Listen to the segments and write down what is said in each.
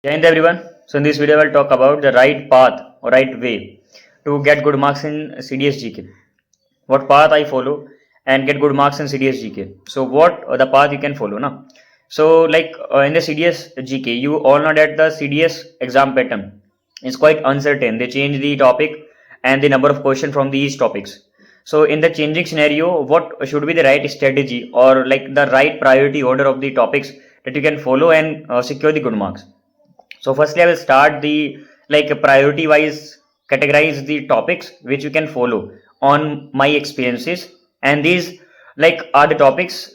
Jai Hind everyone. So in this video I will talk about the right path or right way to get good marks in CDS GK. What path I follow and get good marks in CDS GK. So what the path you can follow na? So like in the CDS GK, you all know that the CDS exam pattern is quite uncertain. They change the topic and the number of questions from these topics. So in the changing scenario, what should be the right strategy or like the right priority order of the topics that you can follow and secure the good marks? So firstly, I will start the like priority wise categorize the topics which you can follow on my experiences, and these like are the topics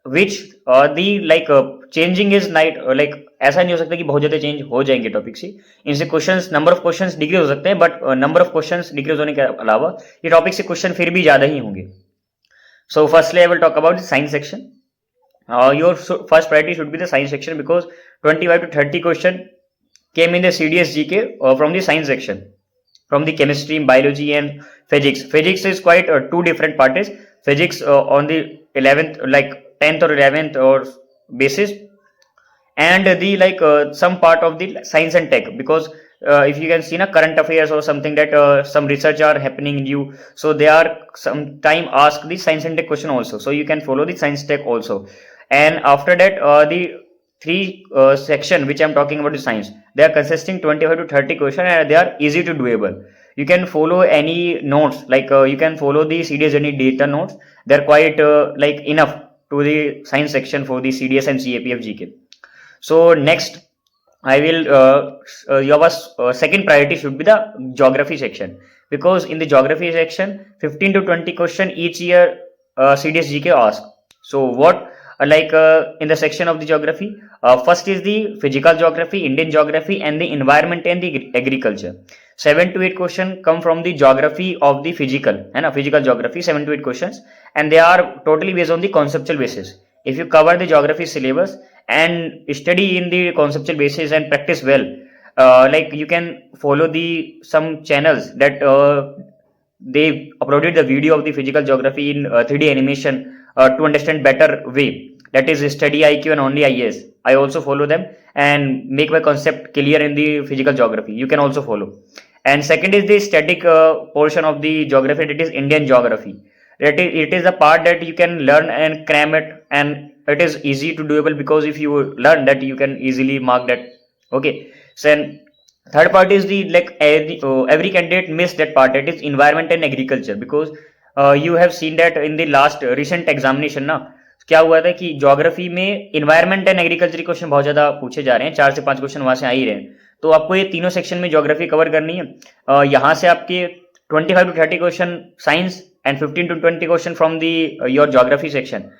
which the like changing is night like ऐसा नहीं हो सकता कि बहुत ज़्यादा change हो जाएंगे topic से. इनसे questions number of questions decrease हो सकते हैं, but number of questions decrease होने के अलावा ये टॉपिक से क्वेश्चन फिर भी ज़्यादा ही होंगे. So firstly, I will talk about the science section. Your first priority should be the science section because 25 to 30 question came in the CDS GK from the science section, from the chemistry, biology, and physics. Physics is quite two different parts. Physics on the 11th, like 10th or 11th or basis, and the like some part of the science and tech, because if you can see na current affairs or something that some research are happening new, so they are sometime ask the science and tech question also, so you can follow the science tech also. And after that the three section which I'm talking about the science, they are consisting 25 to 30 question and they are easy to doable. You can follow any notes, like you can follow the CDS any data notes. They're quite like enough to the science section for the CDS and CAPF GK. So next I will your second priority should be the geography section, because in the geography section 15 to 20 question each year CDS GK ask. So what in the section of the geography, first is the physical geography, Indian geography, and the environment and the agriculture. 7 to 8 question come from the geography of the physical and physical geography, 7 to 8 questions, and they are totally based on the conceptual basis. If you cover the geography syllabus and study in the conceptual basis and practice well, like you can follow the some channels that they uploaded the video of the physical geography in 3D animation to understand better way, that is study IQ and only IAS. I also follow them and make my concept clear in the physical geography. You can also follow. And second is the static portion of the geography, that is Indian geography. It is a part that you can learn and cram it, and it is easy to doable, because if you learn that you can easily mark that. Okay. So third part is the like every candidate miss that part, that is environment and agriculture, because you have seen that in the last recent examination ना क्या हुआ था कि geography में environment and agriculture question बहुत ज्यादा पूछे जा रहे हैं, 4 से 5 क्वेश्चन वहां से आ ही रहे हैं. तो आपको ये तीनों सेक्शन में ज्योग्राफी कवर करनी है. यहाँ से आपके 25 to 30 question science and 15 to 20 question from the your geography section.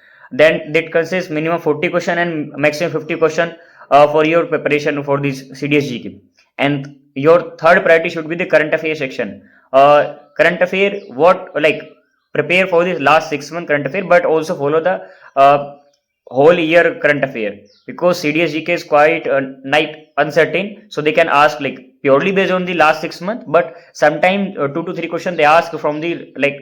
Then that consists minimum 40 question and maximum 50 question for your preparation for this CDS GK. And your third priority should be the current affairs section. Current affair, what like prepare for this last 6 month current affair, but also follow the whole year current affair, because CDS GK is quite uncertain, so they can ask like purely based on the last 6 months, but sometime 2 to 3 questions they ask from the like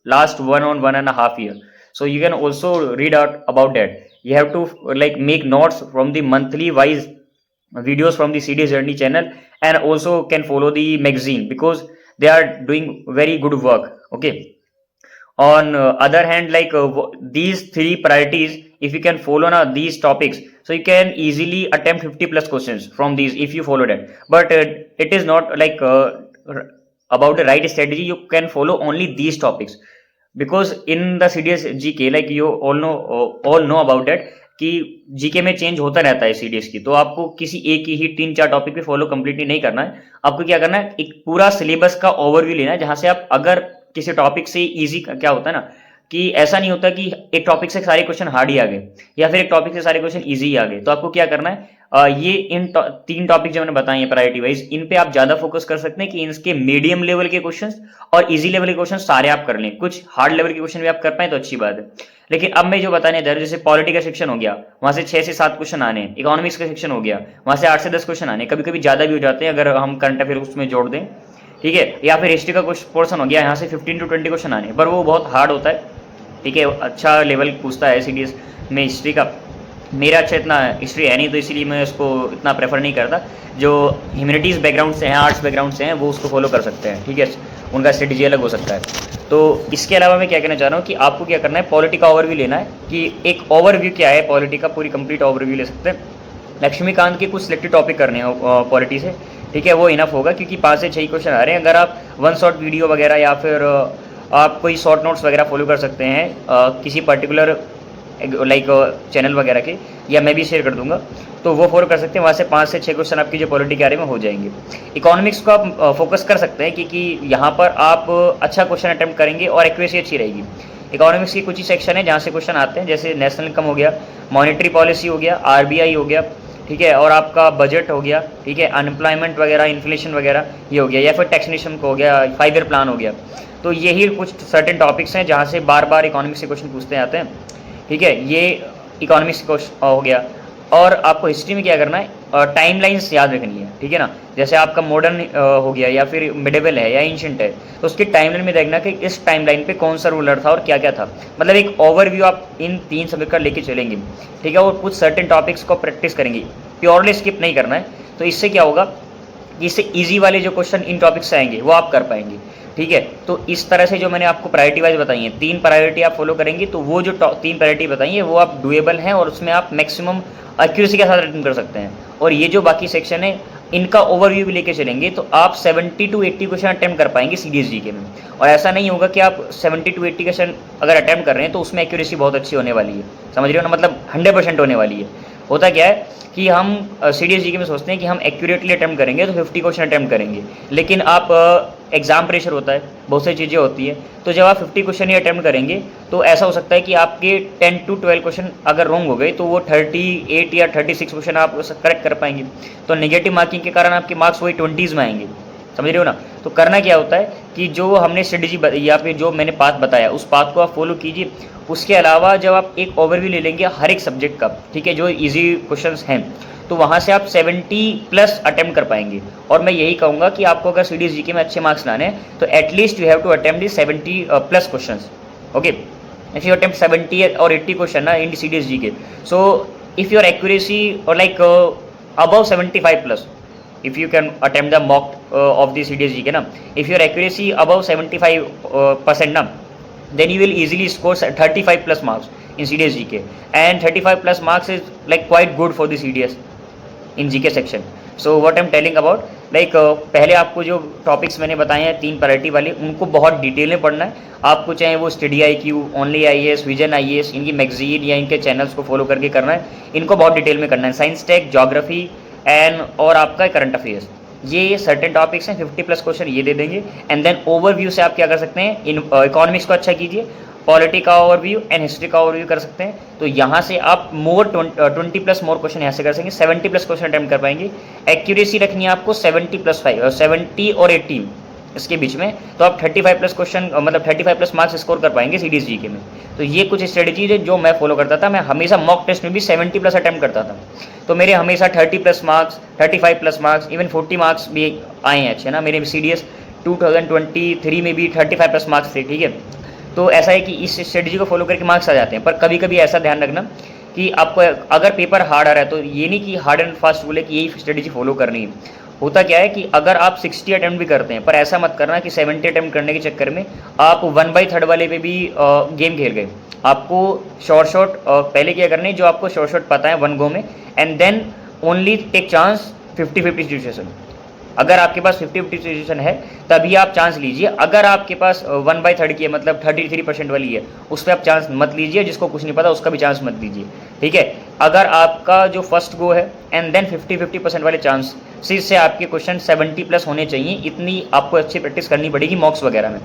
last 1.5 year. So you can also read out about that. You have to like make notes from the monthly wise videos from the CDS Journey channel, and also can follow the magazine, because they are doing very good work. Okay. On other hand, like these three priorities, if you can follow now these topics, so you can easily attempt 50 plus questions from these if you follow that. But it is not like about the right strategy. You can follow only these topics, because in the CDS GK, like you all know about that कि GK में change होता रहता है CDS की, तो आपको किसी एक ही 3-4 टॉपिक पे फॉलो कंप्लीटली नहीं करना है. आपको क्या करना है, एक पूरा सिलेबस का ओवरव्यू लेना है, जहां से आप अगर किसी टॉपिक से इजी क्या होता है ना कि ऐसा नहीं होता कि एक टॉपिक से सारे क्वेश्चन हार्ड ही आ गए या फिर एक टॉपिक से सारे क्वेश्चन इजी ही आ गए. तो आपको क्या करना है, ये इन 3 टॉपिक जो मैंने बताए हैं प्रायोरिटी वाइज, इन पे आप ज्यादा फोकस कर सकते हैं कि इनके मीडियम लेवल के क्वेश्चंस और इजी लेवल के क्वेश्चन सारे आप कर लें. कुछ हार्ड लेवल के क्वेश्चन भी आप कर पाए तो अच्छी बात है. लेकिन अब मैं जो बताने जा रहा हूं, जैसे पॉलिटी का सेक्शन हो गया, वहां से 6 से 7 क्वेश्चन आने, इकोनॉमिक्स का सेक्शन हो गया, वहां से 8 से 10 क्वेश्चन आने, कभी कभी ज्यादा भी हो जाते हैं अगर हम करंट अफेयर उसमें जोड़ दें. ठीक है. या फिर हिस्ट्री का कुछ पोर्सन हो गया, यहाँ से 15 to 20 क्वेश्चन आने, पर वो बहुत हार्ड होता है. ठीक है. अच्छा लेवल पूछता है सीडीएस में हिस्ट्री का. मेरा अच्छा इतना हिस्ट्री है नहीं, तो इसीलिए मैं उसको इतना प्रेफर नहीं करता। जो ह्यूमैनिटीज़ बैकग्राउंड से हैं, आर्ट्स बैकग्राउंड से हैं, वो उसको फॉलो कर सकते हैं, ठीक है, उनका स्ट्रेटजी अलग हो सकता है। तो इसके अलावा मैं क्या कहना चाह रहा हूँ कि आपको क्या करना है, पॉलिटी का ओवरव्यू लेना है कि एक ओवरव्यू क्या है पॉलिटी का, पूरी कंप्लीट ओवरव्यू ले सकते हैं। लक्ष्मीकांत के कुछ सिलेक्टेड टॉपिक करने हैं पॉलिटी से, ठीक है, वो इनफ होगा, क्योंकि 5 से 6 क्वेश्चन आ रहे हैं। अगर आप वन शॉट वीडियो वगैरह या फिर आप कोई शॉर्ट नोट्स वगैरह फॉलो कर सकते हैं किसी पर्टिकुलर लाइक चैनल वगैरह के, या मैं भी शेयर कर दूंगा, तो वो फॉलो कर सकते हैं। वहाँ से 5 से 6 क्वेश्चन आपकी जो पॉलिटी के बारे में हो जाएंगे। इकोनॉमिक्स को आप फोकस कर सकते हैं, क्योंकि यहाँ पर आप अच्छा क्वेश्चन अटैम्प्ट करेंगे और एक्यूरेसी अच्छी रहेगी। इकोनॉमिक्स की कुछ ही सेक्शन है जहाँ से क्वेश्चन आते हैं, जैसे नेशनल इनकम हो गया, मॉनेटरी पॉलिसी हो गया, आरबीआई हो गया, ठीक है, और आपका बजट हो गया, ठीक है, अनएम्प्लॉयमेंट वगैरह, इन्फ्लेशन वगैरह ये हो गया, या फिर टैक्सेशन को हो गया, 5 ईयर प्लान हो गया। तो यही कुछ सर्टेन टॉपिक्स हैं जहाँ से बार बार इकोनॉमिक्स के क्वेश्चन पूछते आते हैं, ठीक है। ये इकोनॉमिक्स क्वेश्चन हो गया। और आपको हिस्ट्री में क्या करना है, टाइम लाइन्स याद रखनी है, ठीक है ना। जैसे आपका मॉडर्न हो गया या फिर मिडेवल है या एंशिएंट है, तो उसकी टाइमलाइन में देखना कि इस टाइमलाइन पे कौन सा रूलर था और क्या क्या था। मतलब एक ओवरव्यू आप इन 3 सब्जेक्ट का लेके चलेंगे, ठीक है, और कुछ सर्टेन टॉपिक्स को प्रैक्टिस करेंगे, प्योरली स्किप नहीं करना है। तो इससे क्या होगा, इससे ईजी वाले जो क्वेश्चन इन टॉपिक से आएंगे वो आप कर पाएंगे, ठीक है। तो इस तरह से जो मैंने आपको प्रायोरिटी वाइज बताई है, 3 प्रायोरिटी आप फॉलो करेंगे, तो वो जो 3 प्रायोरिटी बताई है वो आप डुएबल हैं और उसमें आप मैक्सिमम एक्यूरेसी के साथ अटेंड कर सकते हैं। और ये जो बाकी सेक्शन है इनका ओवरव्यू भी लेके चलेंगे, तो आप 70 to 80 क्वेश्चन अटैम्प्ट कर पाएंगे सीडीएस जीके में। और ऐसा नहीं होगा कि आप 70 to 80 क्वेश्चन अगर अटैम्प्ट कर रहे हैं तो उसमें एक्यूरेसी बहुत अच्छी होने वाली है, समझ रहे हो ना, मतलब 100% होने वाली है। होता क्या है कि हम सीडीएस जीके में सोचते हैं कि हम एक्यूरेटली अटैम्प्ट करेंगे तो 50 क्वेश्चन अटैम्प्ट करेंगे, लेकिन आप एग्जाम प्रेशर होता है, बहुत सारी चीज़ें होती हैं, तो जब आप 50 क्वेश्चन ही अटैम्प्ट करेंगे तो ऐसा हो सकता है कि आपके 10 to 12 क्वेश्चन अगर रॉन्ग हो गए तो वो 38 या 36 क्वेश्चन आप करेक्ट कर पाएंगे। तो नेगेटिव मार्किंग के कारण आपके मार्क्स वही 20s में आएंगे, समझ रहे हो ना। तो करना क्या होता है कि जो हमने स्ट्रेटजी या फिर जो मैंने पाथ बताया उस पाथ को आप फॉलो कीजिए। उसके अलावा जब आप एक ओवरव्यू ले लेंगे हर एक सब्जेक्ट का, ठीक है, जो इजी क्वेश्चंस हैं, तो वहाँ से आप 70+ अटेम्प्ट कर पाएंगे। और मैं यही कहूँगा कि आपको अगर सीडीएस जीके में अच्छे मार्क्स लाने हैं तो at least you have to attempt the 70+ questions, okay. If you attempt 70 or 80 question ना in CDS GK, so if your accuracy और like above 75+, if you can attempt the mock of the CDS GK na, if your accuracy above 75% na, then you will easily score 35+ marks in CDS GK, and 35+ marks is like quite good for the CDS in GK section. So what I'm telling about, like पहले आपको जो topics मैंने बताए हैं 3 priority वाले, उनको बहुत detail में पढ़ना है आपको, चाहे वो study IQ, only IAS, vision IAS, इनकी मैगजीन या इनके चैनल्स को फॉलो करके करना है, इनको बहुत डिटेल में करना है। साइंस टेक, ज्योग्राफी एंड और आपका करंट अफेयर्स, ये सर्टेन टॉपिक्स हैं, 50+ क्वेश्चन ये दे देंगे। एंड देन ओवरव्यू से आप क्या कर सकते हैं, इकोनॉमिक्स को अच्छा कीजिए, पॉलिटी का ओवरव्यू एंड हिस्ट्री का ओवरव्यू कर सकते हैं। तो यहाँ से आप 20+ मोर क्वेश्चन यहाँ से कर सकेंगे, 70+ क्वेश्चन अटैम्प्ट कर पाएंगे। एक्यूरेसी रखनी है आपको 70+5, 70 और 80 इसके बीच में, तो आप 35+ क्वेश्चन मतलब 35+ मार्क्स स्कोर कर पाएंगे सीडीएस जीके में। तो ये कुछ स्ट्रेटजीज है जो मैं फॉलो करता था। मैं हमेशा मॉक टेस्ट में भी 70+ अटैम्प्ट करता था, तो मेरे हमेशा 30+ मार्क्स, 35+ मार्क्स, इवन 40 मार्क्स भी आए हैं अच्छे ना। मेरे CDS 2023 में भी 35+ मार्क्स थे, ठीक है। तो ऐसा है कि इस स्ट्रेटजी को फॉलो करके मार्क्स आ जाते हैं। पर कभी कभी ऐसा ध्यान रखना कि आपको अगर पेपर हार्ड आ रहा है तो ये नहीं कि हार्ड एंड फास्ट बोले कि यही स्ट्रेटजी फॉलो करनी है। होता क्या है कि अगर आप 60 अटैम्प्ट भी करते हैं, पर ऐसा मत करना कि 70 अटैम्प्ट करने के चक्कर में आप 1/3 वाले पे भी गेम खेल गए। आपको शॉर्ट पहले क्या करना है, जो आपको शॉर्ट पता है 1 गो में, and then only take chance 50-50 situation. अगर आपके पास 50-50 सिचुएशन है तभी आप चांस लीजिए। अगर आपके पास 1/3 की है, मतलब 33% वाली है, उस पर आप चांस मत लीजिए। जिसको कुछ नहीं पता उसका भी चांस मत लीजिए, ठीक है। अगर आपका जो फर्स्ट गो है एंड देन 50-50% वाले चांस से आपके क्वेश्चन 70+ होने चाहिए। इतनी आपको अच्छी प्रैक्टिस करनी पड़ेगी मॉक्स वगैरह में,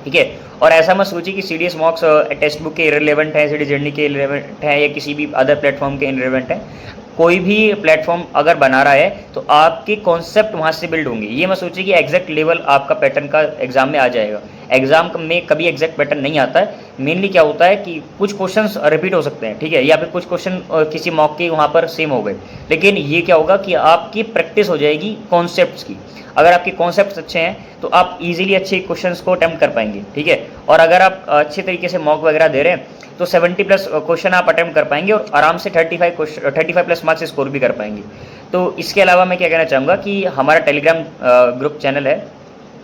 ठीक है। और ऐसा मत सोचिए कि सीडीएस मॉक्स टेक्स्ट बुक के इररिलेवेंट है, सीडीएस जर्नी के इररिलेवेंट है, या किसी भी अदर प्लेटफॉर्म के इररिलेवेंट है। कोई भी प्लेटफॉर्म अगर बना रहा है तो आपके कॉन्सेप्ट वहाँ से बिल्ड होंगे। ये मत सोचिए कि एग्जैक्ट लेवल आपका पैटर्न का एग्जाम में आ जाएगा। एग्जाम में कभी एग्जैक्ट पैटर्न नहीं आता है। मेनली क्या होता है कि कुछ क्वेश्चंस रिपीट हो सकते हैं, ठीक है, या फिर कुछ क्वेश्चन किसी मॉक के वहाँ पर सेम हो गए, लेकिन ये क्या होगा कि आपकी प्रैक्टिस हो जाएगी कॉन्सेप्ट्स की। अगर आपके कॉन्सेप्ट्स अच्छे हैं तो आप इजीली अच्छे क्वेश्चंस को अटेम्प्ट कर पाएंगे, ठीक है। और अगर आप अच्छे तरीके से मॉक वगैरह दे रहे हैं तो 70 प्लस क्वेश्चन आप अटेम्प्ट कर पाएंगे और आराम से 35 प्लस मार्क्स स्कोर भी कर पाएंगे। तो इसके अलावा मैं क्या कहना चाहूँगा कि हमारा टेलीग्राम ग्रुप चैनल है,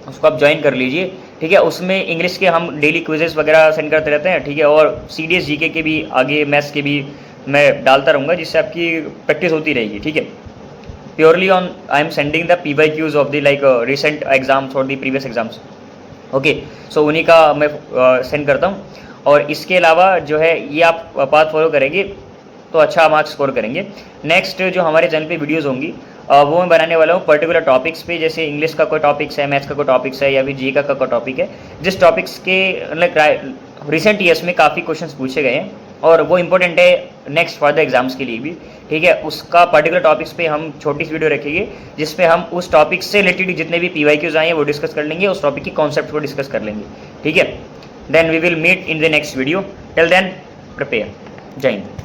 उसको आप ज्वाइन कर लीजिए, ठीक है। उसमें इंग्लिश के हम डेली क्विजेस वगैरह सेंड करते रहते हैं, ठीक है, और सीडीएस जीके के भी, आगे मैथ्स के भी मैं डालता रहूँगा, जिससे आपकी प्रैक्टिस होती रहेगी, ठीक है। Purely on I am sending the PYQs of the like recent exams और द प्रीवियस एग्जाम्स, ओके। सो उन्हीं का मैं सेंड करता हूँ। और इसके अलावा जो है ये आप पाथ फॉलो करेंगे तो अच्छा मार्क्स स्कोर करेंगे। नेक्स्ट जो हमारे चैनल पे वीडियोस होंगी वो मैं बनाने वाला हूँ पर्टिकुलर टॉपिक्स पे, जैसे इंग्लिश का कोई टॉपिक्स है, मैथ्स का कोई टॉपिक्स है, या फिर जीके का कोई टॉपिक है, जिस टॉपिक्स के मतलब रिसेंट ईयर्स में काफ़ी क्वेश्चंस पूछे गए हैं और वो इंपॉर्टेंट है नेक्स्ट फर्दर एग्जाम्स के लिए भी, ठीक है। उसका पर्टिकुलर टॉपिक्स पे हम छोटी सी वीडियो रखेंगे, जिसपे हम उस टॉपिक से रिलेटेड जितने भी PYQs आए हैं वो डिस्कस कर लेंगे, उस टॉपिक की कॉन्सेप्ट को डिस्कस कर लेंगे, ठीक है। Then we will meet in the next video, till then prepare. Jai Hind.